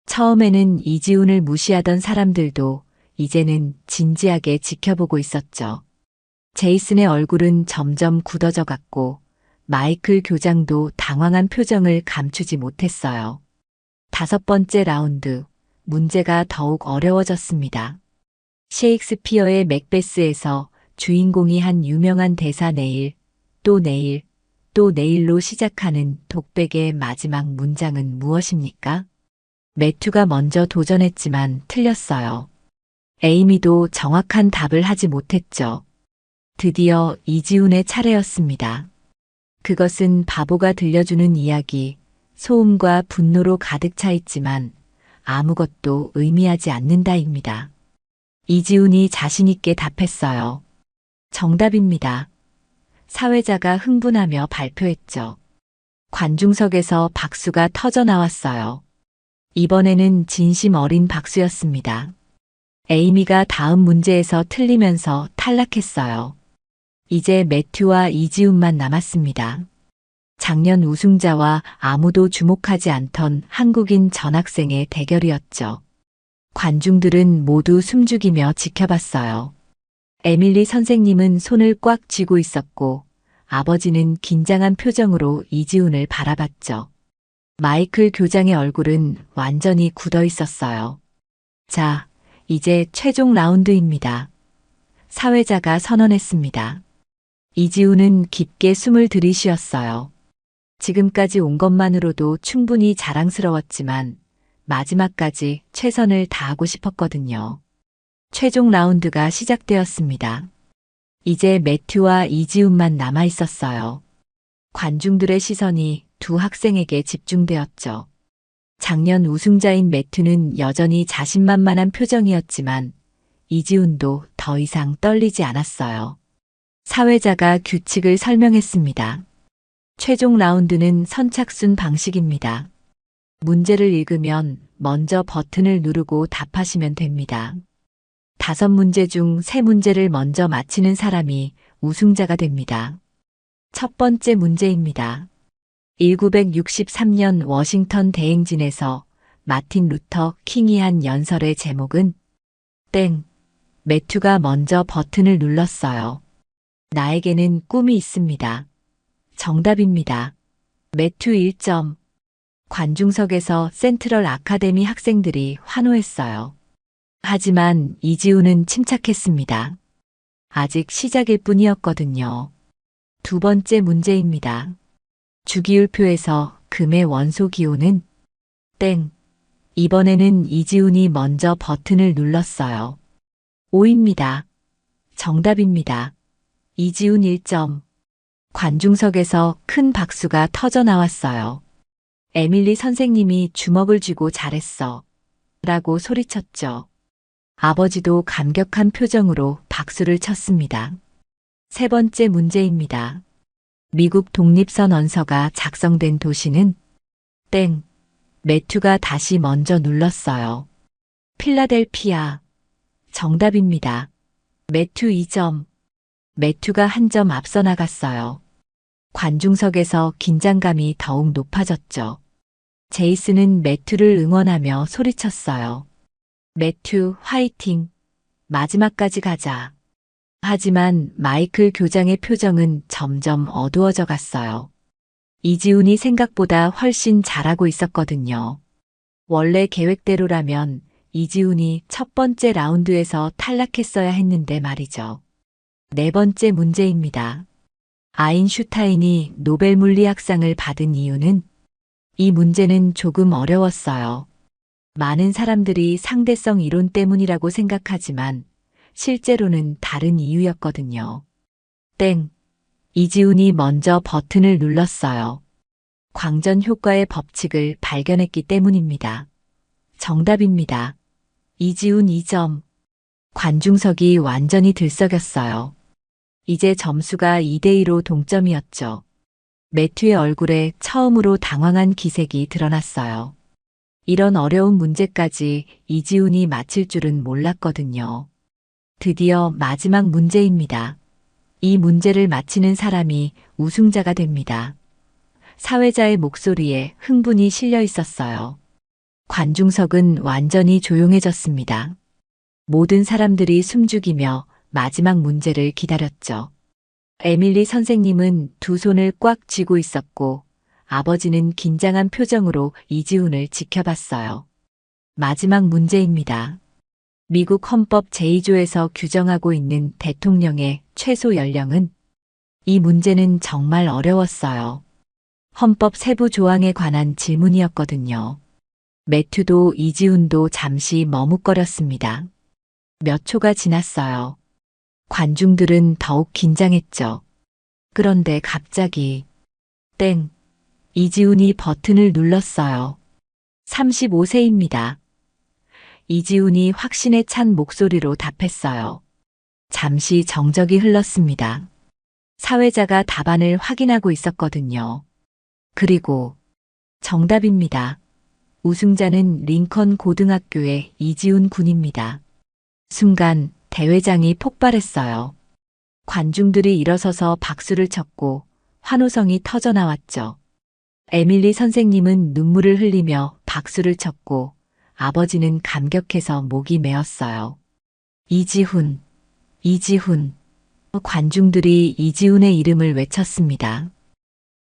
처음에는 이지훈을 무시하던 사람들도 이제는 진지하게 지켜보고 있었죠. 제이슨의 얼굴은 점점 굳어져 갔고 마이클 교장도 당황한 표정을 감추지 못했어요. 5번째 라운드, 문제가 더욱 어려워졌습니다. 셰익스피어의 맥베스에서 주인공이 한 유명한 대사 내일, 또 내일, 또 내일로 시작하는 독백의 마지막 문장은 무엇입니까? 매튜가 먼저 도전했지만 틀렸어요. 에이미도 정확한 답을 하지 못했죠. 드디어 이지훈의 차례였습니다. 그것은 바보가 들려주는 이야기, 소음과 분노로 가득 차 있지만 아무것도 의미하지 않는다입니다. 이지훈이 자신있게 답했어요. 정답입니다. 사회자가 흥분하며 발표했죠. 관중석에서 박수가 터져 나왔어요. 이번에는 진심 어린 박수였습니다. 에이미가 다음 문제에서 틀리면서 탈락했어요. 이제 매튜와 이지훈만 남았습니다. 작년 우승자와 아무도 주목하지 않던 한국인 전학생의 대결이었죠. 관중들은 모두 숨죽이며 지켜봤어요. 에밀리 선생님은 손을 꽉 쥐고 있었고 아버지는 긴장한 표정으로 이지훈을 바라봤죠. 마이클 교장의 얼굴은 완전히 굳어 있었어요. 자, 이제 최종 라운드입니다. 사회자가 선언했습니다. 이지훈은 깊게 숨을 들이쉬었어요. 지금까지 온 것만으로도 충분히 자랑스러웠지만 마지막까지 최선을 다하고 싶었거든요. 최종 라운드가 시작되었습니다. 이제 매튜와 이지훈만 남아 있었어요. 관중들의 시선이 두 학생에게 집중되었죠. 작년 우승자인 매튜는 여전히 자신만만한 표정이었지만 이지훈도 더 이상 떨리지 않았어요. 사회자가 규칙을 설명했습니다. 최종 라운드는 선착순 방식입니다. 문제를 읽으면 먼저 버튼을 누르고 답하시면 됩니다. 5문제 중 3문제를 먼저 맞히는 사람이 우승자가 됩니다. 첫 번째 문제입니다. 1963년 워싱턴 대행진에서 마틴 루터 킹이 한 연설의 제목은 땡. 매튜가 먼저 버튼을 눌렀어요. 나에게는 꿈이 있습니다. 정답입니다. 매튜 1점. 관중석에서 센트럴 아카데미 학생들이 환호했어요. 하지만 이지훈은 침착했습니다. 아직 시작일 뿐이었거든요. 두 번째 문제입니다. 주기율표에서 금의 원소 기호는 땡. 이번에는 이지훈이 먼저 버튼을 눌렀어요. 5입니다. 정답입니다. 이지훈 1점. 관중석에서 큰 박수가 터져 나왔어요. 에밀리 선생님이 주먹을 쥐고 잘했어. 라고 소리쳤죠. 아버지도 감격한 표정으로 박수를 쳤습니다. 세 번째 문제입니다. 미국 독립선언서가 작성된 도시는 땡. 매튜가 다시 먼저 눌렀어요. 필라델피아. 정답입니다. 매튜 2점. 매튜가 1점 앞서 나갔어요. 관중석에서 긴장감이 더욱 높아졌죠. 제이슨은 매튜를 응원하며 소리쳤어요. 매튜 화이팅! 마지막까지 가자. 하지만 마이클 교장의 표정은 점점 어두워져 갔어요. 이지훈이 생각보다 훨씬 잘하고 있었거든요. 원래 계획대로라면 이지훈이 첫 번째 라운드에서 탈락했어야 했는데 말이죠. 네 번째 문제입니다. 아인슈타인이 노벨 물리학상을 받은 이유는? 이 문제는 조금 어려웠어요. 많은 사람들이 상대성 이론 때문이라고 생각하지만 실제로는 다른 이유였거든요. 땡. 이지훈이 먼저 버튼을 눌렀어요. 광전 효과의 법칙을 발견했기 때문입니다. 정답입니다. 이지훈 2점. 관중석이 완전히 들썩였어요. 이제 점수가 2대2로 동점이었죠. 매튜의 얼굴에 처음으로 당황한 기색이 드러났어요. 이런 어려운 문제까지 이지훈이 맞힐 줄은 몰랐거든요. 드디어 마지막 문제입니다. 이 문제를 맞히는 사람이 우승자가 됩니다. 사회자의 목소리에 흥분이 실려 있었어요. 관중석은 완전히 조용해졌습니다. 모든 사람들이 숨죽이며 마지막 문제를 기다렸죠. 에밀리 선생님은 두 손을 꽉 쥐고 있었고 아버지는 긴장한 표정으로 이지훈을 지켜봤어요. 마지막 문제입니다. 미국 헌법 제2조에서 규정하고 있는 대통령의 최소 연령은? 이 문제는 정말 어려웠어요. 헌법 세부 조항에 관한 질문이었거든요. 매튜도 이지훈도 잠시 머뭇거렸습니다. 몇 초가 지났어요. 관중들은 더욱 긴장했죠. 그런데 갑자기 땡! 이지훈이 버튼을 눌렀어요. 35세입니다. 이지훈이 확신에 찬 목소리로 답했어요. 잠시 정적이 흘렀습니다. 사회자가 답안을 확인하고 있었거든요. 그리고 정답입니다. 우승자는 링컨 고등학교의 이지훈 군입니다. 순간 대회장이 폭발했어요. 관중들이 일어서서 박수를 쳤고 환호성이 터져 나왔죠. 에밀리 선생님은 눈물을 흘리며 박수를 쳤고 아버지는 감격해서 목이 메었어요. 이지훈, 이지훈. 관중들이 이지훈의 이름을 외쳤습니다.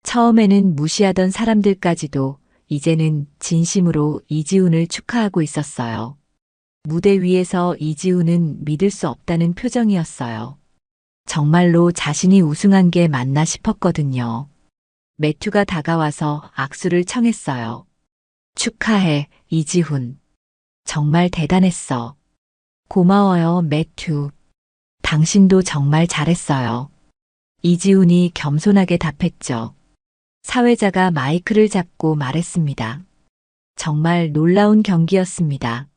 처음에는 무시하던 사람들까지도 이제는 진심으로 이지훈을 축하하고 있었어요. 무대 위에서 이지훈은 믿을 수 없다는 표정이었어요. 정말로 자신이 우승한 게 맞나 싶었거든요. 매튜가 다가와서 악수를 청했어요. 축하해, 이지훈. 정말 대단했어. 고마워요, 매튜. 당신도 정말 잘했어요. 이지훈이 겸손하게 답했죠. 사회자가 마이크를 잡고 말했습니다. 정말 놀라운 경기였습니다.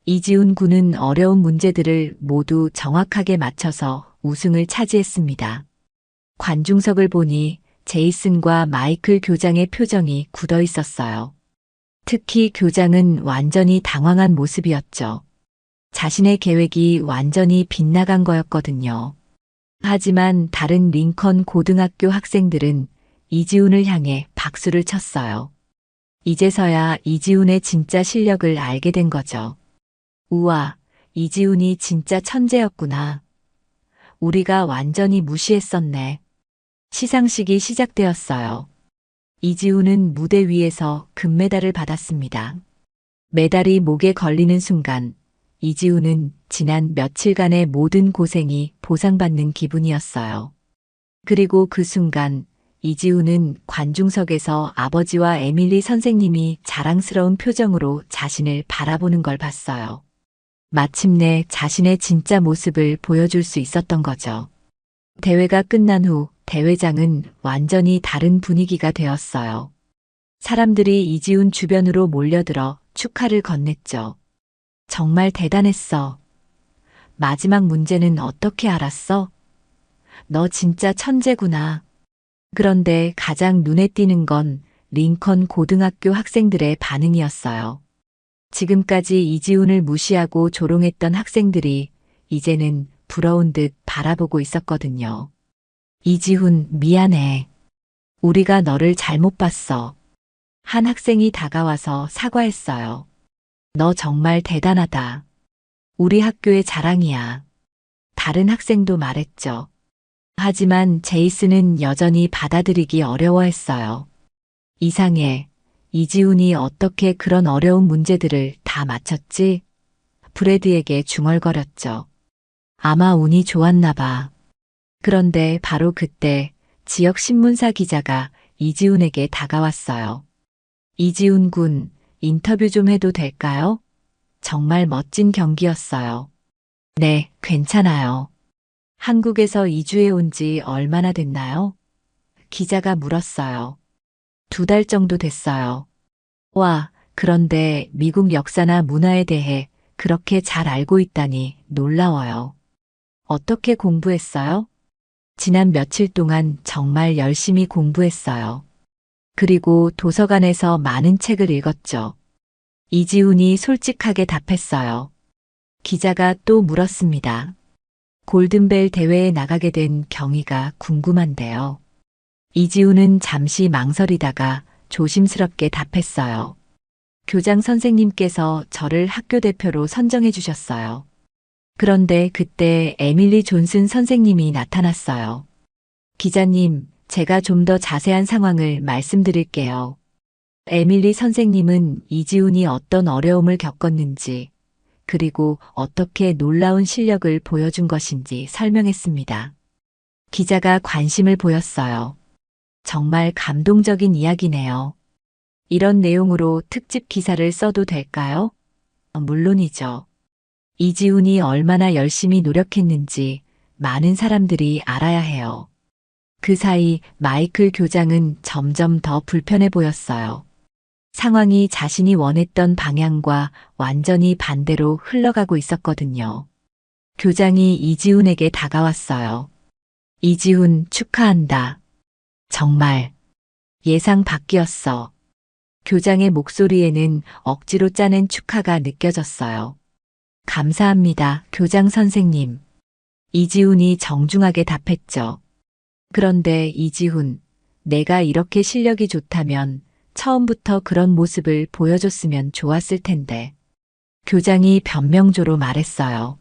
이지훈 군은 어려운 문제들을 모두 정확하게 맞춰서 우승을 차지했습니다. 관중석을 보니 제이슨과 마이클 교장의 표정이 굳어 있었어요. 특히 교장은 완전히 당황한 모습이었죠. 자신의 계획이 완전히 빗나간 거였거든요. 하지만 다른 링컨 고등학교 학생들은 이지훈을 향해 박수를 쳤어요. 이제서야 이지훈의 진짜 실력을 알게 된 거죠. 우와, 이지훈이 진짜 천재였구나. 우리가 완전히 무시했었네. 시상식이 시작되었어요. 이지훈은 무대 위에서 금메달을 받았습니다. 메달이 목에 걸리는 순간 이지훈은 지난 며칠간의 모든 고생이 보상받는 기분이었어요. 그리고 그 순간 이지훈은 관중석에서 아버지와 에밀리 선생님이 자랑스러운 표정으로 자신을 바라보는 걸 봤어요. 마침내 자신의 진짜 모습을 보여줄 수 있었던 거죠. 대회가 끝난 후 대회장은 완전히 다른 분위기가 되었어요. 사람들이 이지훈 주변으로 몰려들어 축하를 건넸죠. 정말 대단했어. 마지막 문제는 어떻게 알았어? 너 진짜 천재구나. 그런데 가장 눈에 띄는 건 링컨 고등학교 학생들의 반응이었어요. 지금까지 이지훈을 무시하고 조롱했던 학생들이 이제는 부러운 듯 바라보고 있었거든요. 이지훈, 미안해. 우리가 너를 잘못 봤어. 한 학생이 다가와서 사과했어요. 너 정말 대단하다. 우리 학교의 자랑이야. 다른 학생도 말했죠. 하지만 제이슨은 여전히 받아들이기 어려워했어요. 이상해. 이지훈이 어떻게 그런 어려운 문제들을 다 맞췄지? 브래드에게 중얼거렸죠. 아마 운이 좋았나 봐. 그런데 바로 그때 지역 신문사 기자가 이지훈에게 다가왔어요. 이지훈 군, 인터뷰 좀 해도 될까요? 정말 멋진 경기였어요. 네, 괜찮아요. 한국에서 이주해 온 지 얼마나 됐나요? 기자가 물었어요. 2달 정도 됐어요. 와, 그런데 미국 역사나 문화에 대해 그렇게 잘 알고 있다니 놀라워요. 어떻게 공부했어요? 지난 며칠 동안 정말 열심히 공부했어요. 그리고 도서관에서 많은 책을 읽었죠. 이지훈이 솔직하게 답했어요. 기자가 또 물었습니다. 골든벨 대회에 나가게 된 경위가 궁금한데요. 이지훈은 잠시 망설이다가 조심스럽게 답했어요. 교장 선생님께서 저를 학교 대표로 선정해 주셨어요. 그런데 그때 에밀리 존슨 선생님이 나타났어요. 기자님, 제가 좀 더 자세한 상황을 말씀드릴게요. 에밀리 선생님은 이지훈이 어떤 어려움을 겪었는지, 그리고 어떻게 놀라운 실력을 보여준 것인지 설명했습니다. 기자가 관심을 보였어요. 정말 감동적인 이야기네요. 이런 내용으로 특집 기사를 써도 될까요? 물론이죠. 이지훈이 얼마나 열심히 노력했는지 많은 사람들이 알아야 해요. 그 사이 마이클 교장은 점점 더 불편해 보였어요. 상황이 자신이 원했던 방향과 완전히 반대로 흘러가고 있었거든요. 교장이 이지훈에게 다가왔어요. 이지훈 축하한다. 정말 예상 밖이었어. 교장의 목소리에는 억지로 짜낸 축하가 느껴졌어요. 감사합니다, 교장 선생님. 이지훈이 정중하게 답했죠. 그런데 이지훈, 내가 이렇게 실력이 좋다면 처음부터 그런 모습을 보여줬으면 좋았을 텐데. 교장이 변명조로 말했어요.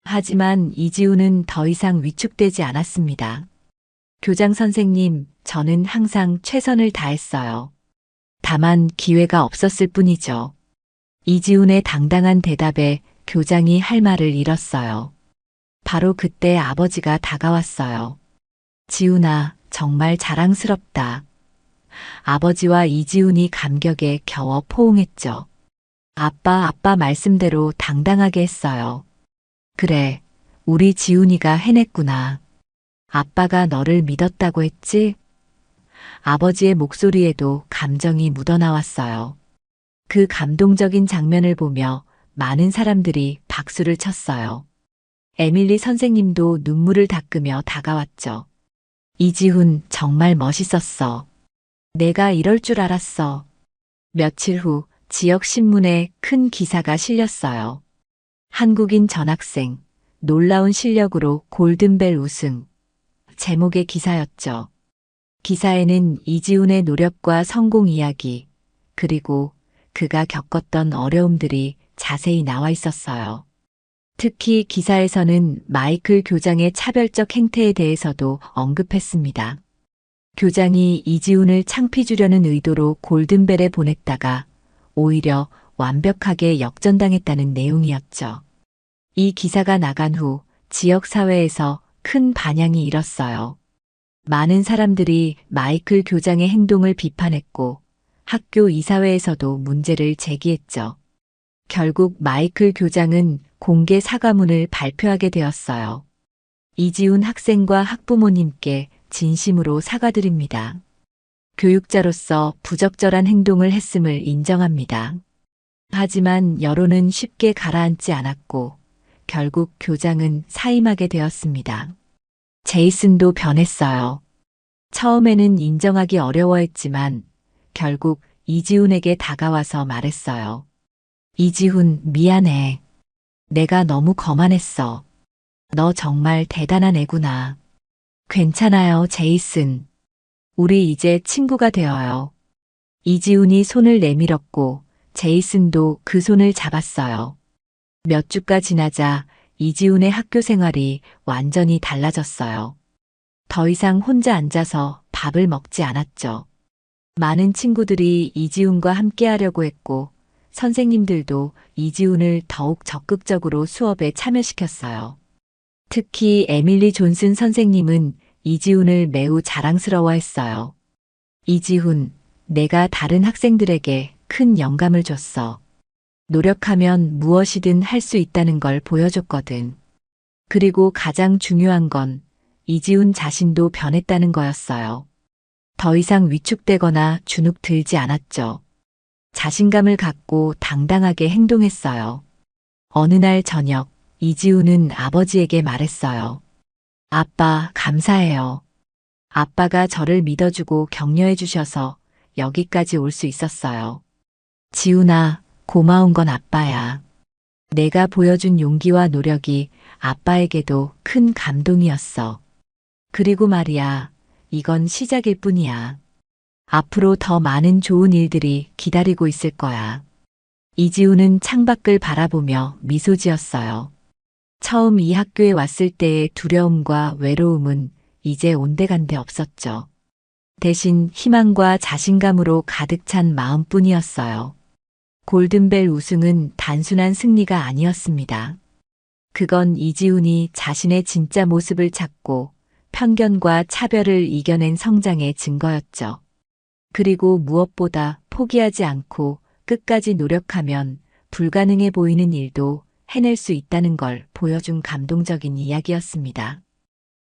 하지만 이지훈은 더 이상 위축되지 않았습니다. 교장 선생님, 저는 항상 최선을 다했어요. 다만 기회가 없었을 뿐이죠. 이지훈의 당당한 대답에 교장이 할 말을 잃었어요. 바로 그때 아버지가 다가왔어요. 지훈아, 정말 자랑스럽다. 아버지와 이지훈이 감격에 겨워 포옹했죠. 아빠 말씀대로 당당하게 했어요. 그래, 우리 지훈이가 해냈구나. 아빠가 너를 믿었다고 했지? 아버지의 목소리에도 감정이 묻어나왔어요. 그 감동적인 장면을 보며 많은 사람들이 박수를 쳤어요. 에밀리 선생님도 눈물을 닦으며 다가왔죠. 이지훈 정말 멋있었어. 내가 이럴 줄 알았어. 며칠 후 지역 신문에 큰 기사가 실렸어요. 한국인 전학생, 놀라운 실력으로 골든벨 우승. 제목의 기사였죠. 기사에는 이지훈의 노력과 성공 이야기, 그리고 그가 겪었던 어려움들이 자세히 나와 있었어요. 특히 기사에서는 마이클 교장의 차별적 행태에 대해서도 언급했습니다. 교장이 이지훈을 창피 주려는 의도로 골든벨에 보냈다가 오히려 완벽하게 역전당했다는 내용이었죠. 이 기사가 나간 후 지역 사회에서 큰 반향이 일었어요. 많은 사람들이 마이클 교장의 행동을 비판했고 학교 이사회에서도 문제를 제기했죠. 결국 마이클 교장은 공개 사과문을 발표하게 되었어요. 이지훈 학생과 학부모님께 진심으로 사과드립니다. 교육자로서 부적절한 행동을 했음을 인정합니다. 하지만 여론은 쉽게 가라앉지 않았고 결국 교장은 사임하게 되었습니다. 제이슨도 변했어요. 처음에는 인정하기 어려워했지만 결국 이지훈에게 다가와서 말했어요. 이지훈, 미안해. 내가 너무 거만했어. 너 정말 대단한 애구나. 괜찮아요, 제이슨. 우리 이제 친구가 되어요. 이지훈이 손을 내밀었고 제이슨도 그 손을 잡았어요. 몇 주가 지나자 이지훈의 학교 생활이 완전히 달라졌어요. 더 이상 혼자 앉아서 밥을 먹지 않았죠. 많은 친구들이 이지훈과 함께하려고 했고 선생님들도 이지훈을 더욱 적극적으로 수업에 참여시켰어요. 특히 에밀리 존슨 선생님은 이지훈을 매우 자랑스러워했어요. 이지훈, 내가 다른 학생들에게 큰 영감을 줬어. 노력하면 무엇이든 할 수 있다는 걸 보여줬거든. 그리고 가장 중요한 건 이지훈 자신도 변했다는 거였어요. 더 이상 위축되거나 주눅 들지 않았죠. 자신감을 갖고 당당하게 행동했어요. 어느 날 저녁, 이지훈은 아버지에게 말했어요. 아빠, 감사해요. 아빠가 저를 믿어주고 격려해 주셔서 여기까지 올 수 있었어요. 지훈아, 고마운 건 아빠야. 내가 보여준 용기와 노력이 아빠에게도 큰 감동이었어. 그리고 말이야, 이건 시작일 뿐이야. 앞으로 더 많은 좋은 일들이 기다리고 있을 거야. 이지우는 창밖을 바라보며 미소 지었어요. 처음 이 학교에 왔을 때의 두려움과 외로움은 이제 온데간데 없었죠. 대신 희망과 자신감으로 가득 찬 마음뿐이었어요. 골든벨 우승은 단순한 승리가 아니었습니다. 그건 이지훈이 자신의 진짜 모습을 찾고 편견과 차별을 이겨낸 성장의 증거였죠. 그리고 무엇보다 포기하지 않고 끝까지 노력하면 불가능해 보이는 일도 해낼 수 있다는 걸 보여준 감동적인 이야기였습니다.